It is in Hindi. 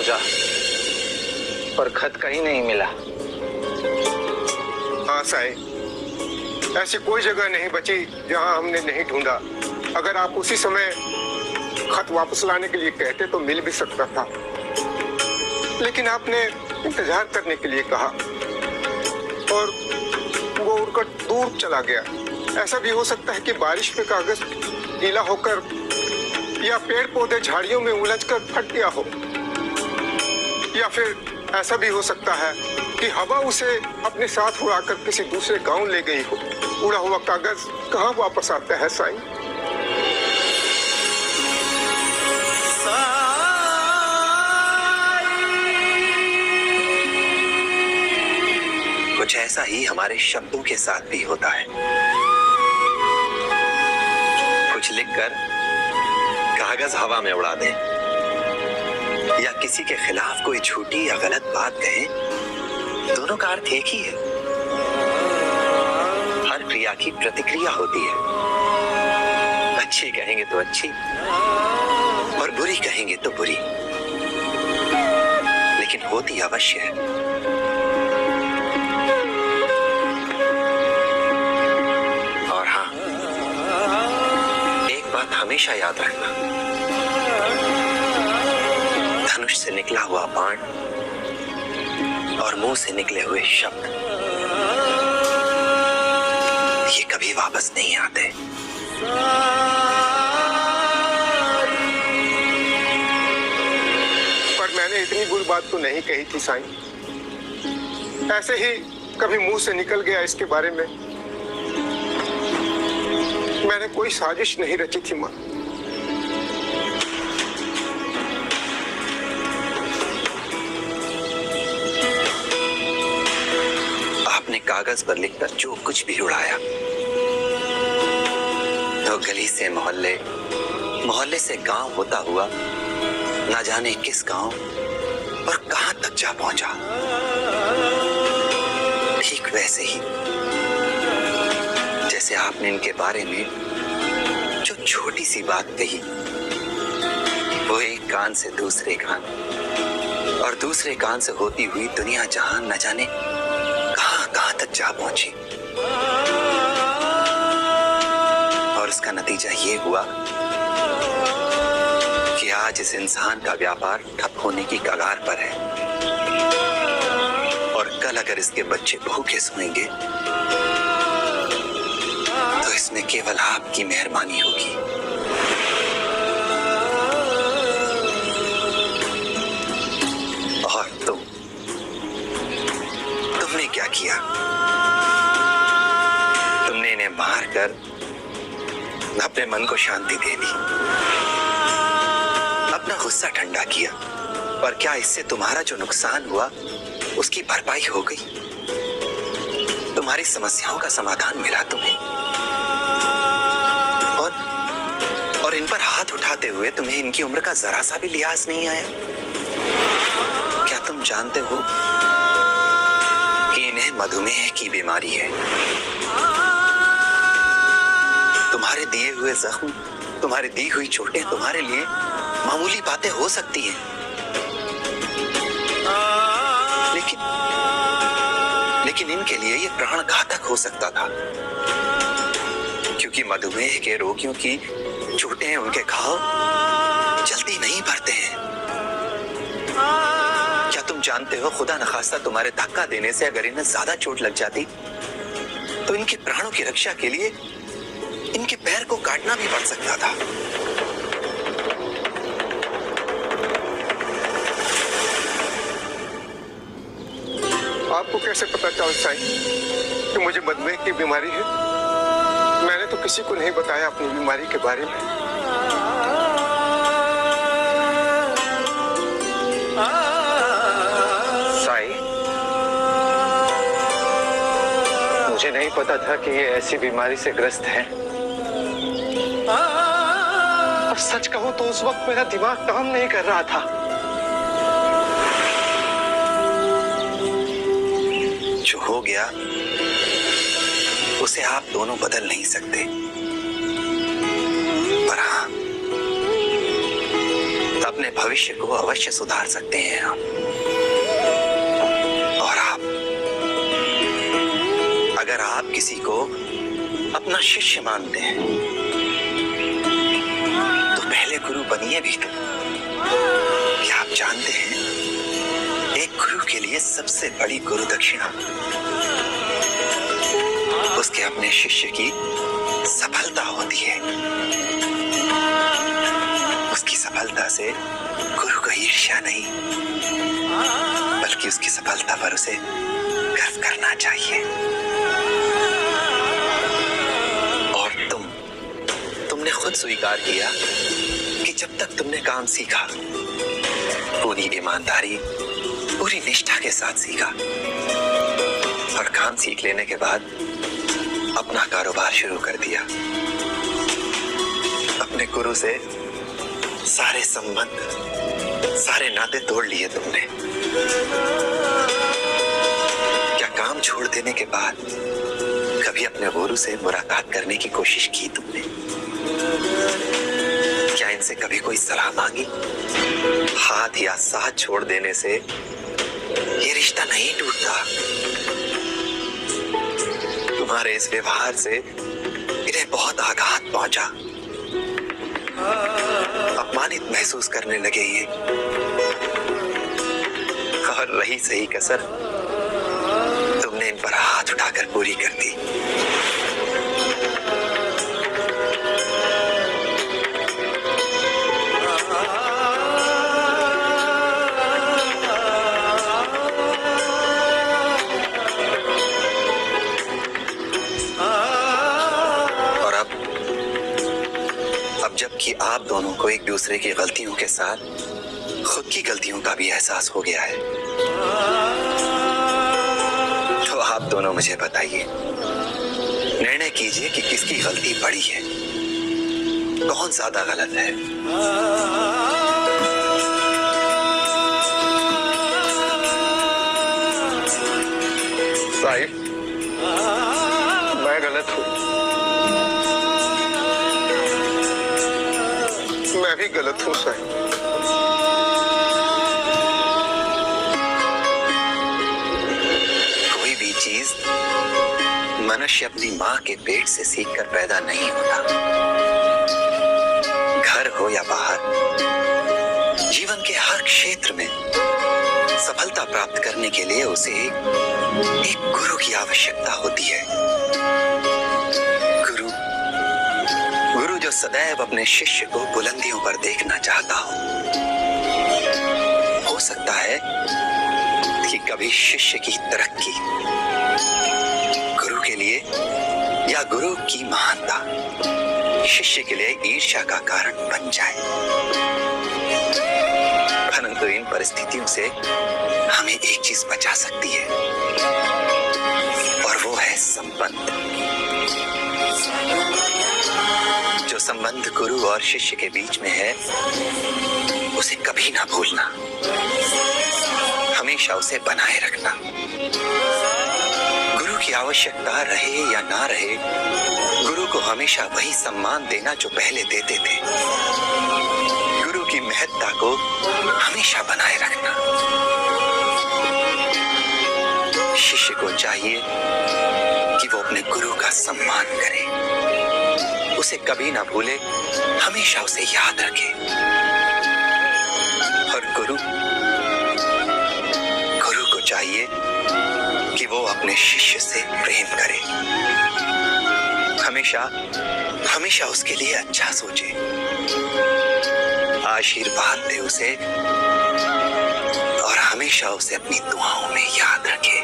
खोजा पर खत कहीं नहीं मिला। हाँ साई, ऐसी कोई जगह नहीं बची जहां हमने नहीं ढूंढा। अगर आप उसी समय खत वापस लाने के लिए कहते तो मिल भी सकता था, लेकिन आपने इंतजार करने के लिए कहा और वो उड़कर दूर चला गया। ऐसा भी हो सकता है कि बारिश में कागज गीला होकर या पेड़ पौधे झाड़ियों में उलझकर फट गया हो, या फिर ऐसा भी हो सकता है कि हवा उसे अपने साथ उड़ाकर किसी दूसरे गांव ले गई हो। उड़ा हुआ कागज कहाँ वापस आता है साईं? कुछ ऐसा ही हमारे शब्दों के साथ भी होता है। कुछ लिखकर कागज हवा में उड़ा दें या किसी के खिलाफ कोई झूठी या गलत बात कहें, दोनों का अर्थ एक ही है। हर क्रिया की प्रतिक्रिया होती है। अच्छी कहेंगे तो अच्छी और बुरी कहेंगे तो बुरी, लेकिन होती अवश्य है। और हाँ, एक बात हमेशा याद रखना, धनुष से निकला हुआ बाण और मुंह से निकले हुए शब्द ये कभी वापस नहीं आते। पर मैंने इतनी बुरी बात तो नहीं कही थी साईं। ऐसे ही कभी मुंह से निकल गया इसके बारे में। मैंने कोई साजिश नहीं रची थी मां। आपने कागज पर लिखकर जो कुछ भी उड़ाया, तो गली से मोहल्ले, मोहल्ले से गांव होता हुआ ना जाने किस गांव और कहां तक जा पहुंचा। ठीक वैसे ही जैसे आपने इनके बारे में जो छोटी सी बात कही, वो एक कान से दूसरे कान और दूसरे कान से होती हुई दुनिया जहां न जाने कहां तक जा पहुंची। और इसका नतीजा ये हुआ कि आज इस इंसान का व्यापार ठप होने की कगार पर है। और कल अगर इसके बच्चे भूखे सोएंगे तो इसमें केवल आपकी मेहरबानी होगी। और तुमने क्या किया? तुमने इन्हें मारकर अपने मन को शांति दे दी, अपना गुस्सा ठंडा किया। और क्या इससे तुम्हारा जो नुकसान हुआ उसकी भरपाई हो गई? तुम्हारी समस्याओं का समाधान मिला तुम्हें? और इन पर हाथ उठाते हुए तुम्हें इनकी उम्र का जरा सा भी लिहाज नहीं आया? क्या तुम जानते हो कि इन्हें मधुमेह की बीमारी है? तुम्हारे दिए हुए जख्म, तुम्हारी दी हुई चोटें तुम्हारे लिए मामूली बातें हो सकती हैं, लेकिन इनके लिए ये प्राण घातक हो सकता था, क्योंकि मधुमेह के रोगियों की चोटें, उनके घाव जल्दी नहीं भरते हैं। क्या तुम जानते हो, खुदा न खास्ता तुम्हारे धक्का देने से अगर इन्हें ज्यादा चोट लग जाती तो इनके प्राणों की रक्षा के लिए इनके पैर को काटना भी पड़ सकता था। आपको कैसे पता चल साईं कि मुझे मधुमेह की बीमारी है? मैंने तो किसी को नहीं बताया अपनी बीमारी के बारे में। साईं, मुझे नहीं पता था कि ये ऐसी बीमारी से ग्रस्त है। और सच कहूं तो उस वक्त मेरा दिमाग काम नहीं कर रहा था। जो हो गया उसे आप दोनों बदल नहीं सकते, पर हाँ, अपने भविष्य को अवश्य सुधार सकते हैं हम। और आप, अगर आप किसी को अपना शिष्य मानते हैं तो पहले गुरु बनिए भी तो। क्या आप जानते हैं, एक गुरु के लिए सबसे बड़ी गुरु दक्षिणा उसके अपने शिष्य की सफलता होती है। उसकी सफलता से गुरु को ईर्ष्या नहीं, बल्कि उसकी सफलता पर उसे गर्व करना चाहिए। और तुमने खुद स्वीकार किया कि जब तक तुमने काम सीखा, पूरी ईमानदारी, पूरी निष्ठा के साथ सीखा, और काम सीख लेने के बाद अपना कारोबार शुरू कर दिया। अपने गुरु से सारे संबंध, सारे नाते तोड़ लिए तुमने। क्या काम छोड़ देने के बाद कभी अपने गुरु से मुलाकात करने की कोशिश की तुमने? क्या इनसे कभी कोई सलाह मांगी? हाथ या साथ छोड़ देने से ये रिश्ता नहीं टूटता। तुम्हारे इस व्यवहार से इन्हें बहुत आघात पहुंचा, अपमानित महसूस करने लगे ये। और रही सही कसर, तुमने इन पर हाथ उठाकर पूरी कर दी। जबकि आप दोनों को एक दूसरे की गलतियों के साथ खुद की गलतियों का भी एहसास हो गया है, तो आप दोनों मुझे बताइए, निर्णय कीजिए कि किसकी गलती बड़ी है, कौन ज्यादा गलत है। साहिब, मैं गलत हूँ। मैं भी गलत हूँ साहिब। कोई भी चीज मनुष्य अपनी माँ के पेट से सीखकर पैदा नहीं होता। घर हो या बाहर, जीवन के हर क्षेत्र में सफलता प्राप्त करने के लिए उसे एक गुरु की आवश्यकता होती है। गुरु जो सदैव अपने शिष्य को बुलंदियों पर देखना चाहता हो सकता है कि कभी शिष्य की तरक्की गुरु के लिए या गुरु की महानता शिष्य के लिए ईर्ष्या का कारण बन जाए। परंतु इन परिस्थितियों से हमें एक चीज बचा सकती है, और वो है संबंध। जो संबंध गुरु और शिष्य के बीच में है, उसे कभी ना भूलना, हमेशा उसे बनाए रखना। गुरु की आवश्यकता रहे या ना रहे, गुरु को हमेशा वही सम्मान देना जो पहले देते थे। गुरु की महत्ता को हमेशा बनाए रखना। शिष्य को चाहिए कि वो अपने गुरु का सम्मान करे, उसे कभी ना भूले, हमेशा उसे याद रखे। और गुरु को चाहिए कि वो अपने शिष्य से प्रेम करे, हमेशा उसके लिए अच्छा सोचे, आशीर्वाद दे उसे, और हमेशा उसे अपनी दुआओं में याद रखे।